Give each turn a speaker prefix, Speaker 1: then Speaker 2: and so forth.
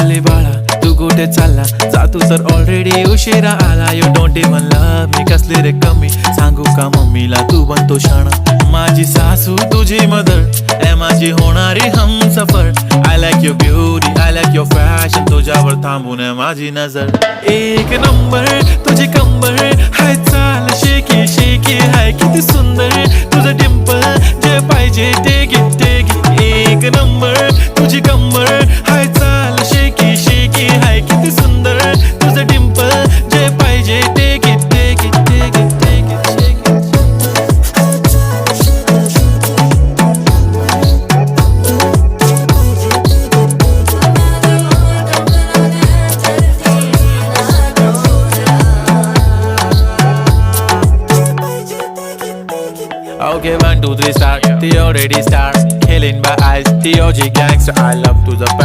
Speaker 1: चालले बाळा तू कुठे चालला जातू तर ऑलरेडी उशिरा आला. You don't even love me कसले रे कमी सांगू का मम्मीला तू बनतो शाणा. माझी सासू तुझी मदर ए माझी होणारी Humsafar. I like your beauty I like your fashion तुझ्यावर थांबून माझी नजर. एक नंबर तुझी कंबर हाय चाल शेकी शेकी हाय किती सुंदर तुझं डिंपल जे पाहिजे ते घे. एक नंबर तुझी कंबर हाय चाल शेकी शेकी हाय किती सुंदर तुझं डिंपल जे पाहिजे ते घे. Okay, 1, 2, 3 start. The already start. Killing by eyes. The OG gangster. I love to the passion.